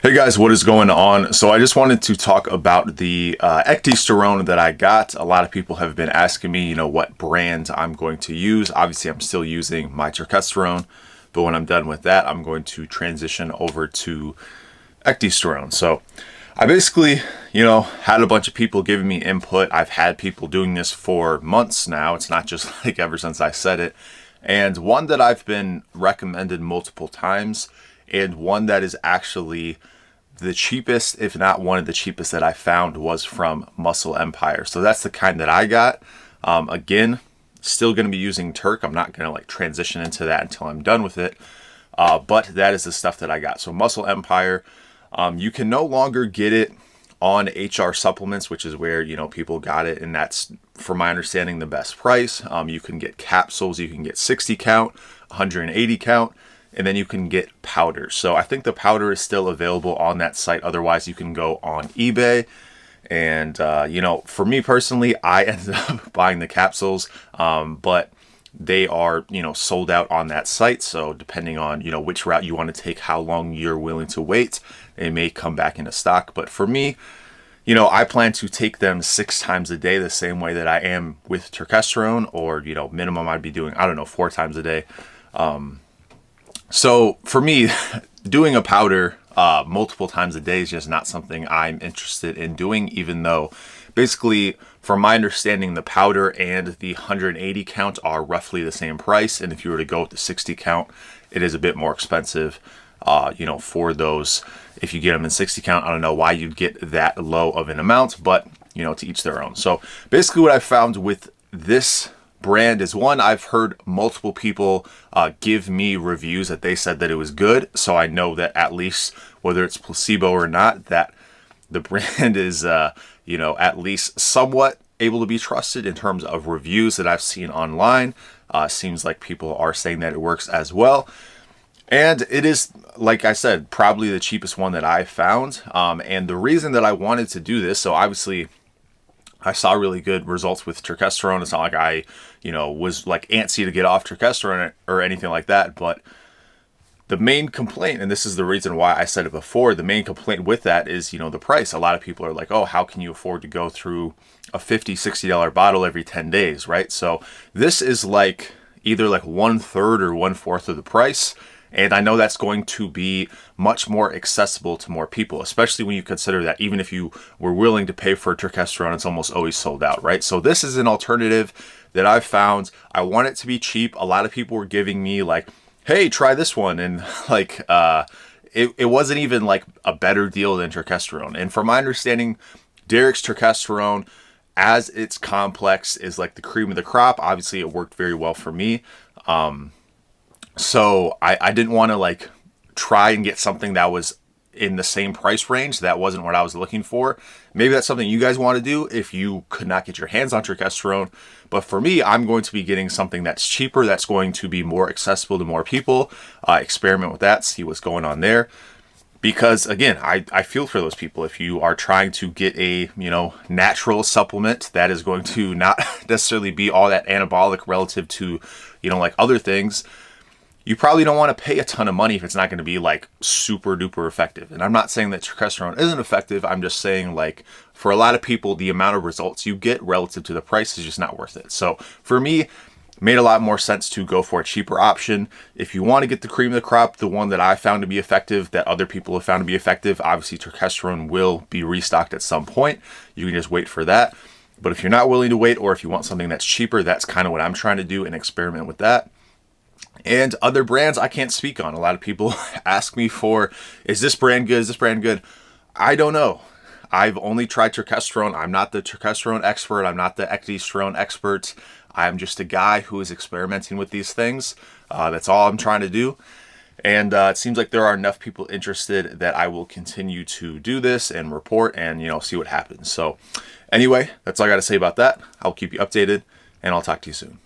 Hey guys, what is going on? So I just wanted to talk about the Ecdysterone that I got. A lot of people have been asking me, what brand I'm going to use. Obviously, I'm still using my Turkesterone, but when I'm done with that, I'm going to transition over to Ecdysterone. So I basically, had a bunch of people giving me input. I've had people doing this for months now. It's not just like ever since I said it. And one that I've been recommended multiple times, and one that is actually the cheapest, if not one of the cheapest that I found, was from Muscle Empire. So that's the kind that I got. Again, still going to be using Turk. I'm not going to transition into that until I'm done with it. But that is the stuff that I got. So Muscle Empire, you can no longer get it on HR supplements, which is where, people got it. And that's, from my understanding, the best price. You can get capsules. You can get 60 count, 180 count. And then you can get powder. So I think the powder is still available on that site. Otherwise, you can go on eBay. And, for me personally, I ended up buying the capsules. But they are, sold out on that site. So depending on, which route you want to take, how long you're willing to wait, they may come back into stock. But for me, I plan to take them 6 times a day, the same way that I am with Turkesterone, or, minimum I'd be doing, 4 times a day. So for me, doing a powder multiple times a day is just not something I'm interested in doing, even though basically, from my understanding, the powder and the 180 count are roughly the same price. And if you were to go with the 60 count, it is a bit more expensive, for those. If you get them in 60 count, I don't know why you'd get that low of an amount, but, to each their own. So basically what I found with this brand is, one, I've heard multiple people give me reviews that they said that it was good, so I know that at least, whether it's placebo or not, that the brand is at least somewhat able to be trusted in terms of reviews that I've seen online. Seems like people are saying that it works as well, and it is, like I said, probably the cheapest one that I found. And the reason that I wanted to do this, so obviously I saw really good results with Turkesterone. It's not like I, was antsy to get off Turkesterone or anything like that. But the main complaint, and this is the reason why I said it before, the main complaint with that is, the price. A lot of people are like, oh, how can you afford to go through a $50, $60 bottle every 10 days, right? So this is either 1/3 or 1/4 of the price. And I know that's going to be much more accessible to more people, especially when you consider that even if you were willing to pay for Turkesterone, it's almost always sold out, right? So this is an alternative that I've found. I want it to be cheap. A lot of people were giving me hey, try this one. And it wasn't even a better deal than Turkesterone. And from my understanding, Derek's Turkesterone, as its complex, is the cream of the crop. Obviously, it worked very well for me. So I didn't want to try and get something that was in the same price range. That wasn't what I was looking for. Maybe that's something you guys want to do if you could not get your hands on Turkesterone. But for me, I'm going to be getting something that's cheaper, that's going to be more accessible to more people. Experiment with that, see what's going on there. Because again, I feel for those people. If you are trying to get a, natural supplement that is going to not necessarily be all that anabolic relative to, other things, you probably don't want to pay a ton of money if it's not going to be super duper effective. And I'm not saying that Turkesterone isn't effective. I'm just saying for a lot of people, the amount of results you get relative to the price is just not worth it. So for me, it made a lot more sense to go for a cheaper option. If you want to get the cream of the crop, the one that I found to be effective, that other people have found to be effective, obviously Turkesterone will be restocked at some point. You can just wait for that. But if you're not willing to wait, or if you want something that's cheaper, that's kind of what I'm trying to do and experiment with that. And other brands I can't speak on. A lot of people ask me is this brand good? Is this brand good? I don't know. I've only tried Turkesterone. I'm not the Turkesterone expert. I'm not the Ecdysterone expert. I'm just a guy who is experimenting with these things. That's all I'm trying to do. And it seems like there are enough people interested that I will continue to do this and report and, see what happens. So anyway, that's all I got to say about that. I'll keep you updated, and I'll talk to you soon.